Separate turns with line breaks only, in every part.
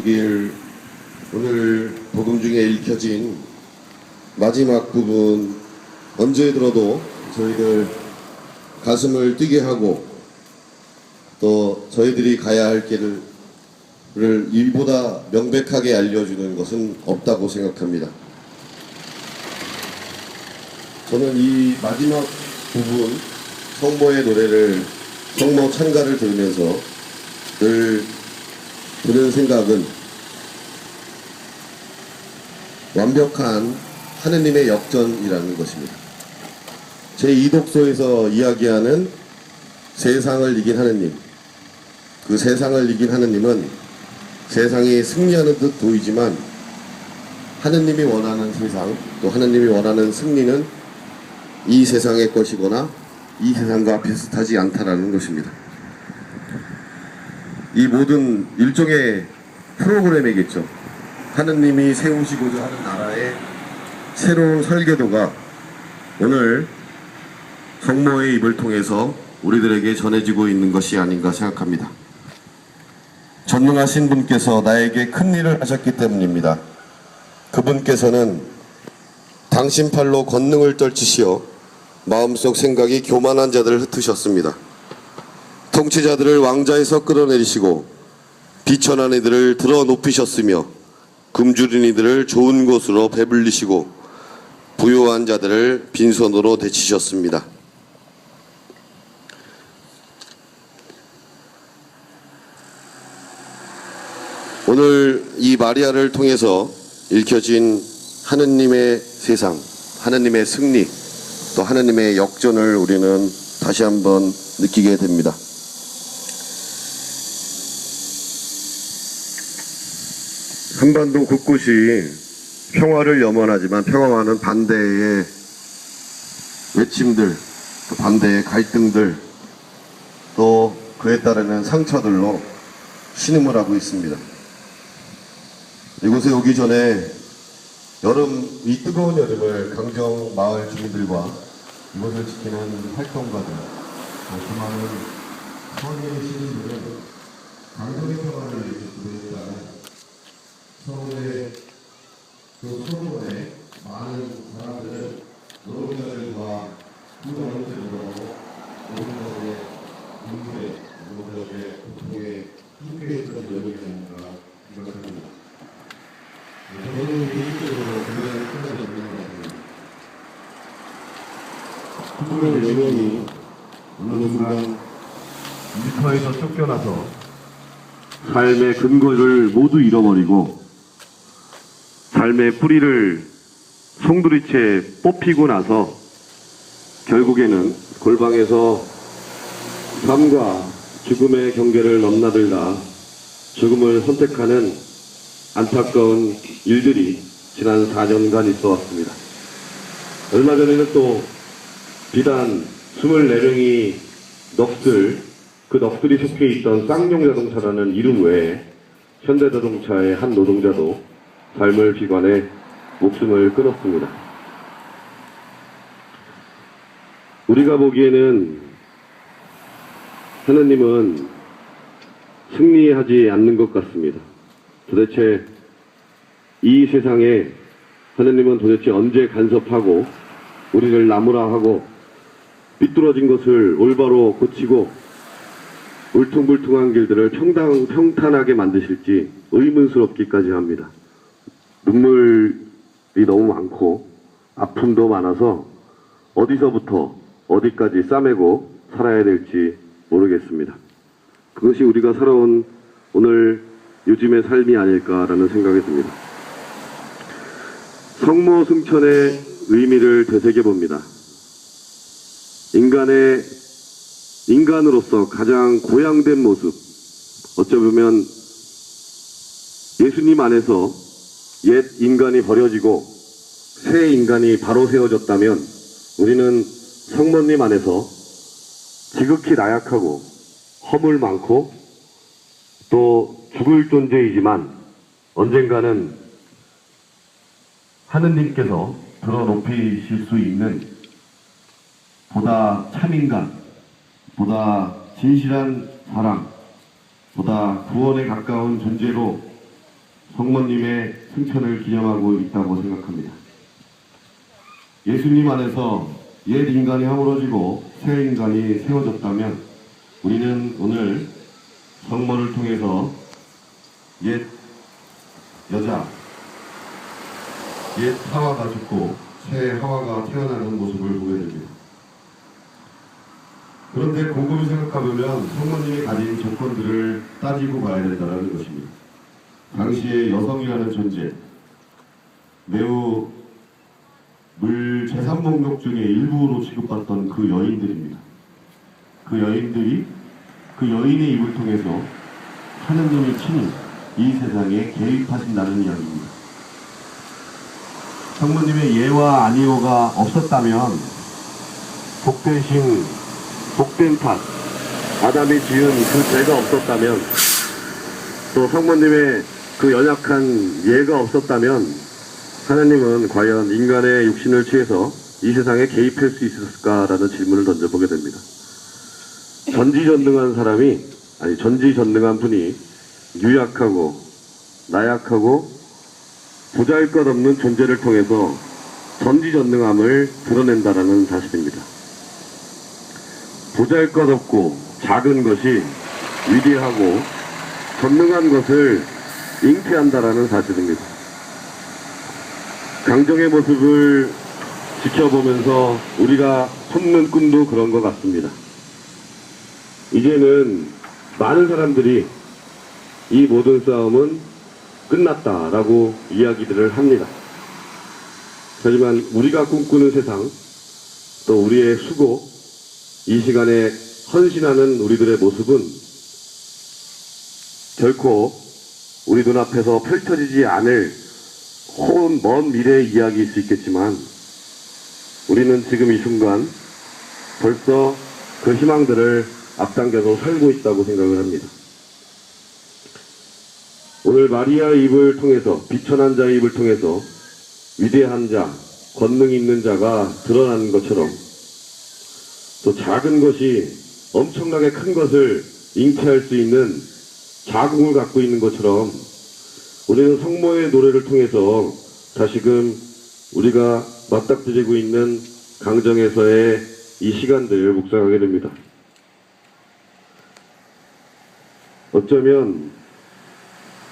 오늘 복음 중에 읽혀진 마지막 부분, 언제 들어도 저희들 가슴을 뛰게 하고 또 저희들이 가야 할 길을 이보다 명백하게 알려주는 것은 없다고 생각합니다. 저는 이 마지막 부분 성모의 노래를, 성모 찬가를 들으면서 늘 드는 생각은 완벽한 하느님의 역전이라는 것입니다. 제2독서에서 이야기하는 세상을 이긴 하느님, 그 세상을 이긴 하느님은 세상이 승리하는 듯 보이지만 하느님이 원하는 세상, 또 하느님이 원하는 승리는 이 세상의 것이거나 이 세상과 비슷하지 않다라는 것입니다. 이 모든 일종의 프로그램이겠죠. 하느님이 세우시고자 하는 나라의 새로운 설계도가 오늘 성모의 입을 통해서 우리들에게 전해지고 있는 것이 아닌가 생각합니다. 전능하신 분께서 나에게 큰 일을 하셨기 때문입니다. 그분께서는 당신 팔로 권능을 떨치시어 마음속 생각이 교만한 자들을 흩으셨습니다. 통치자들을 왕자에서 끌어내리시고 비천한 이들을 들어 높이셨으며 굶주린 이들을 좋은 곳으로 배불리시고 부요한 자들을 빈손으로 데치셨습니다. 오늘 이 마리아를 통해서 읽혀진 하느님의 세상, 하느님의 승리, 또 하느님의 역전을 우리는 다시 한번 느끼게 됩니다. 한반도 곳곳이 평화를 염원하지만 평화와는 반대의 외침들, 또 반대의 갈등들, 또 그에 따르는 상처들로 신음을 하고 있습니다. 이곳에 오기 전에 이 뜨거운 여름을 강정 마을 주민들과 이곳을 지키는 활동가들, 그 많은 서울의 시민들은 강정의 평화를 위해서 기도했다는 서울의 그 소문에 많은 사람들은 노동자들과 부정들로 노동자들의 인생, 노동자들의 고통에 함께 있었던 여름이 아닌가 생각합니다. 저는 개인적으로 굉장히 생각이 없는 것 같습니다. 국민의 내면이 어느 순간 일터에서 쫓겨나서 삶의 근거를 모두 잃어버리고 삶의 뿌리를 송두리째 뽑히고 나서 결국에는 골방에서 삶과 죽음의 경계를 넘나들다 죽음을 선택하는 안타까운 일들이 지난 4년간 있어 왔습니다. 얼마 전에는 또 비단 24명이 그 넋들이 속해 있던 쌍용자동차라는 이름 외에 현대자동차의 한 노동자도 삶을 비관해 목숨을 끊었습니다. 우리가 보기에는 하나님은 승리하지 않는 것 같습니다. 도대체 이 세상에 하나님은 도대체 언제 간섭하고 우리를 나무라하고 삐뚤어진 것을 올바로 고치고 울퉁불퉁한 길들을 평탄하게 만드실지 의문스럽기까지 합니다. 눈물이 너무 많고 아픔도 많아서 어디서부터 어디까지 싸매고 살아야 될지 모르겠습니다. 그것이 우리가 살아온 오늘 요즘의 삶이 아닐까라는 생각이 듭니다. 성모 승천의 의미를 되새겨봅니다. 인간으로서 가장 고양된 모습, 어쩌면 예수님 안에서 옛 인간이 버려지고 새 인간이 바로 세워졌다면 우리는 성모님 안에서 지극히 나약하고 허물 많고 또 죽을 존재이지만 언젠가는 하느님께서 들어 높이실 수 있는 보다 참인간, 보다 진실한 사랑, 보다 구원에 가까운 존재로 성모님의 승천을 기념하고 있다고 생각합니다. 예수님 안에서 옛 인간이 허물어지고 새 인간이 세워졌다면 우리는 오늘 성모를 통해서 옛 여자, 옛 하와가 죽고 새 하와가 태어나는 모습을 보게 됩니다. 그런데 곰곰이 생각해보면 성모님이 가진 조건들을 따지고 봐야 된다는 것입니다. 당시에 여성이라는 존재, 매우 물 재산 목록 중에 일부로 취급받던 그 여인들입니다. 그 여인들이 그 여인의 입을 통해서 하느님이 친히 이 세상에 개입하신다는 이야기입니다. 성모님의 예와 아니오가 없었다면 복된 신, 복된 탓, 아담이 지은 그 죄가 없었다면 또 성모님의 그 연약한 예가 없었다면 하나님은 과연 인간의 육신을 취해서 이 세상에 개입할 수 있었을까라는 질문을 던져보게 됩니다. 전지전능한 사람이, 아니 전지전능한 분이 유약하고 나약하고 보잘것없는 존재를 통해서 전지전능함을 드러낸다라는 사실입니다. 보잘것없고 작은 것이 위대하고 전능한 것을 잉태한다라는 사실입니다. 강정의 모습을 지켜보면서 우리가 품는 꿈도 그런 것 같습니다. 이제는 많은 사람들이 이 모든 싸움은 끝났다라고 이야기들을 합니다. 하지만 우리가 꿈꾸는 세상, 또 우리의 수고, 이 시간에 헌신하는 우리들의 모습은 결코 우리 눈앞에서 펼쳐지지 않을 혹은 먼 미래의 이야기일 수 있겠지만 우리는 지금 이 순간 벌써 그 희망들을 앞당겨서 살고 있다고 생각을 합니다. 오늘 마리아의 입을 통해서, 비천한 자의 입을 통해서 위대한 자, 권능 있는 자가 드러나는 것처럼 또 작은 것이 엄청나게 큰 것을 잉태할 수 있는 자궁을 갖고 있는 것처럼 우리는 성모의 노래를 통해서 다시금 우리가 맞닥뜨리고 있는 강정에서의 이 시간들을 묵상하게 됩니다. 어쩌면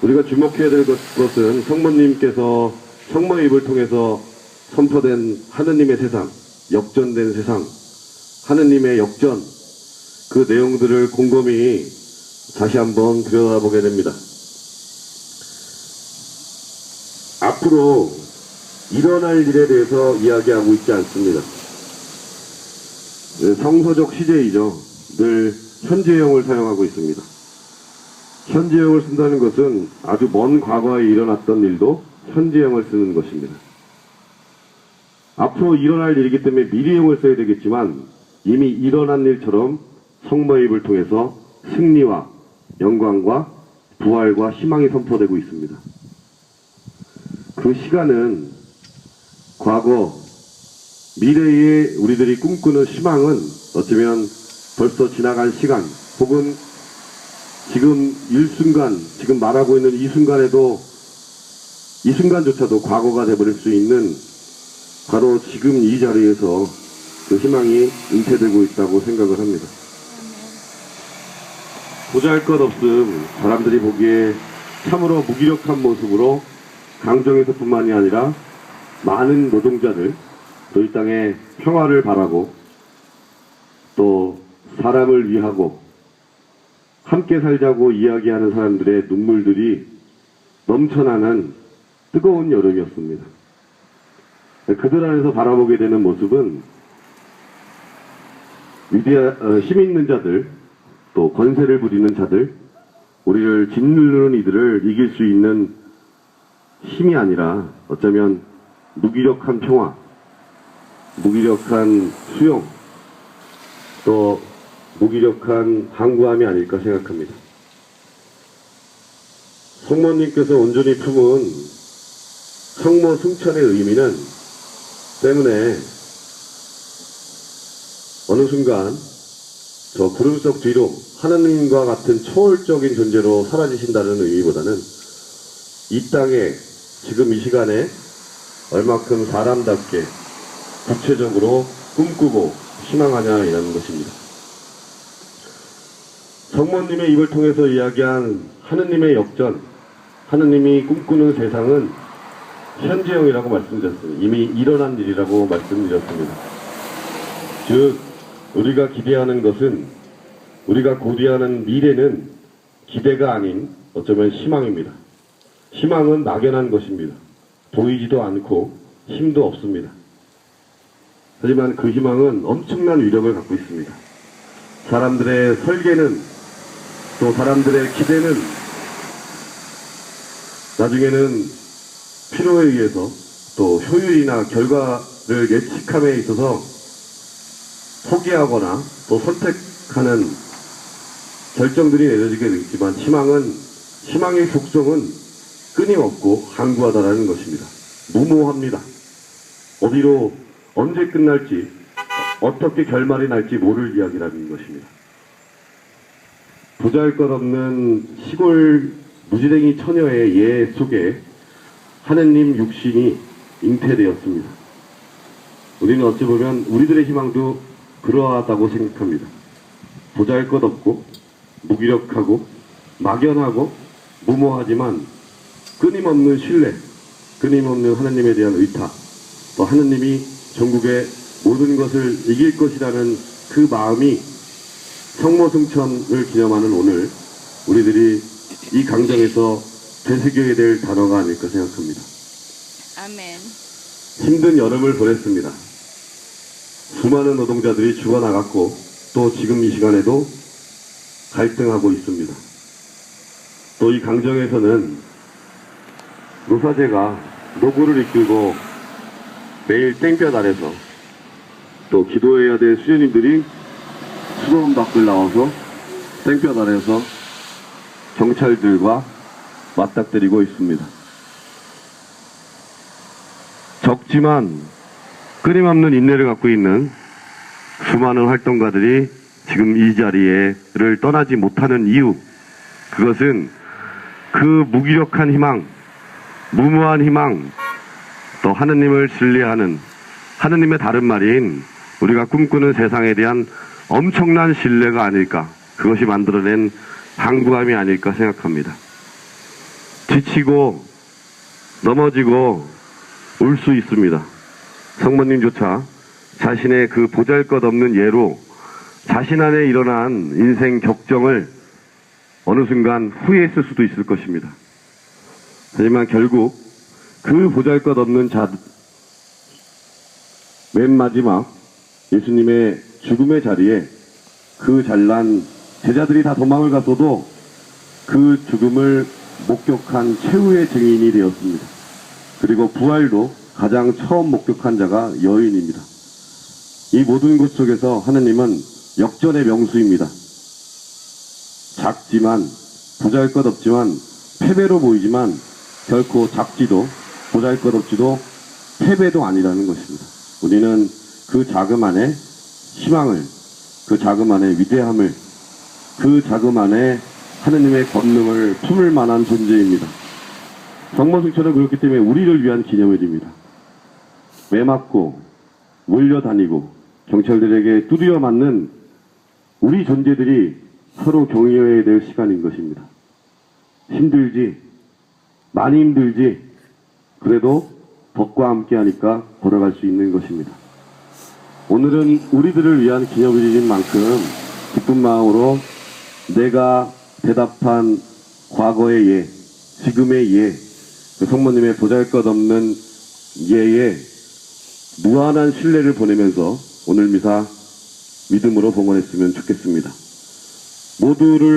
우리가 주목해야 될 것은 성모님께서 성모의 입을 통해서 선포된 하느님의 세상, 역전된 세상, 하느님의 역전, 그 내용들을 곰곰이 다시 한번 들여다보게 됩니다. 앞으로 일어날 일에 대해서 이야기하고 있지 않습니다. 성서적 시제이죠. 늘 현재형을 사용하고 있습니다. 현재형을 쓴다는 것은 아주 먼 과거에 일어났던 일도 현재형을 쓰는 것입니다. 앞으로 일어날 일이기 때문에 미래형을 써야 되겠지만 이미 일어난 일처럼 성모의 입을 통해서 승리와 영광과 부활과 희망이 선포되고 있습니다. 그 시간은 과거, 미래에 우리들이 꿈꾸는 희망은 어쩌면 벌써 지나간 시간 혹은 지금 일순간, 지금 말하고 있는 이 순간에도 이 순간조차도 과거가 되어버릴 수 있는 바로 지금 이 자리에서 그 희망이 잉태되고 있다고 생각을 합니다. 보잘것없음, 사람들이 보기에 참으로 무기력한 모습으로 강정에서뿐만이 아니라 많은 노동자들, 또 이 땅에 평화를 바라고 또 사람을 위하고 함께 살자고 이야기하는 사람들의 눈물들이 넘쳐나는 뜨거운 여름이었습니다. 그들 안에서 바라보게 되는 모습은 힘 있는 자들, 또 권세를 부리는 자들, 우리를 짓누르는 이들을 이길 수 있는 힘이 아니라 어쩌면 무기력한 평화, 무기력한 수용, 또 무기력한 항구함이 아닐까 생각합니다. 성모님께서 온전히 품은 성모 승천의 의미는 때문에 어느 순간 저 구름 속 뒤로 하나님과 같은 초월적인 존재로 사라지신다는 의미보다는 이 땅에 지금 이 시간에 얼마큼 사람답게 구체적으로 꿈꾸고 희망하냐이라는 것입니다. 성모님의 입을 통해서 이야기한 하느님의 역전, 하느님이 꿈꾸는 세상은 현재형이라고 말씀드렸습니다. 이미 일어난 일이라고 말씀드렸습니다. 즉 우리가 기대하는 것은, 우리가 고대하는 미래는 기대가 아닌 어쩌면 희망입니다. 희망은 막연한 것입니다. 보이지도 않고 힘도 없습니다. 하지만 그 희망은 엄청난 위력을 갖고 있습니다. 사람들의 설계는, 또 사람들의 기대는 나중에는 필요에 의해서 또 효율이나 결과를 예측함에 있어서 포기하거나 또 선택하는 결정들이 내려지게 되겠지만, 희망의 속성은 끊임없고 항구하다라는 것입니다. 무모합니다. 어디로 언제 끝날지, 어떻게 결말이 날지 모를 이야기라는 것입니다. 보잘것없는 시골 무지랭이 처녀의 예 속에 하느님 육신이 잉태되었습니다. 우리는 어찌 보면 우리들의 희망도 그러하다고 생각합니다. 보잘것없고 무기력하고 막연하고 무모하지만 끊임없는 신뢰, 끊임없는 하느님에 대한 의탁, 또 하느님이 전국의 모든 것을 이길 것이라는 그 마음이 성모승천을 기념하는 오늘 우리들이 이 강정에서 되새겨야 될 단어가 아닐까 생각합니다.
아멘.
힘든 여름을 보냈습니다. 수많은 노동자들이 죽어나갔고 또 지금 이 시간에도 갈등하고 있습니다. 또 이 강정에서는 노사제가 노고를 이끌고 매일 땡볕 아래서 또 기도해야 될 수녀님들이 수도원 밖을 나와서 땡볕 아래서 경찰들과 맞닥뜨리고 있습니다. 적지만 끊임없는 인내를 갖고 있는 수많은 활동가들이 지금 이 자리를 떠나지 못하는 이유, 그것은 그 무기력한 희망, 무모한 희망, 또 하느님을 신뢰하는 하느님의 다른 말인 우리가 꿈꾸는 세상에 대한 엄청난 신뢰가 아닐까, 그것이 만들어낸 항구함이 아닐까 생각합니다. 지치고 넘어지고 울 수 있습니다. 성모님조차 자신의 그 보잘것없는 예로 자신 안에 일어난 인생 격정을 어느 순간 후회했을 수도 있을 것입니다. 하지만 결국 그 보잘것없는 맨 마지막 예수님의 죽음의 자리에 그 잘난 제자들이 다 도망을 갔어도 그 죽음을 목격한 최후의 증인이 되었습니다. 그리고 부활도 가장 처음 목격한 자가 여인입니다. 이 모든 것 속에서 하느님은 역전의 명수입니다. 작지만 보잘것없지만 패배로 보이지만 결코 작지도 보잘것없지도 패배도 아니라는 것입니다. 우리는 그 자금 안에 희망을, 그 자금 안에 위대함을, 그 자금 안에 하느님의 권능을 품을 만한 존재입니다. 성모승천은 그렇기 때문에 우리를 위한 기념일입니다. 매맞고 몰려다니고 경찰들에게 두드려 맞는 우리 존재들이 서로 격려해야 될 시간인 것입니다. 힘들지, 많이 힘들지, 그래도 덕과 함께 하니까 걸어갈 수 있는 것입니다. 오늘은 우리들을 위한 기념일인 만큼 기쁜 마음으로 내가 대답한 과거의 예, 지금의 예, 그 성모님의 보잘것없는 예에 무한한 신뢰를 보내면서 오늘 미사 믿음으로 봉헌했으면 좋겠습니다. 모두를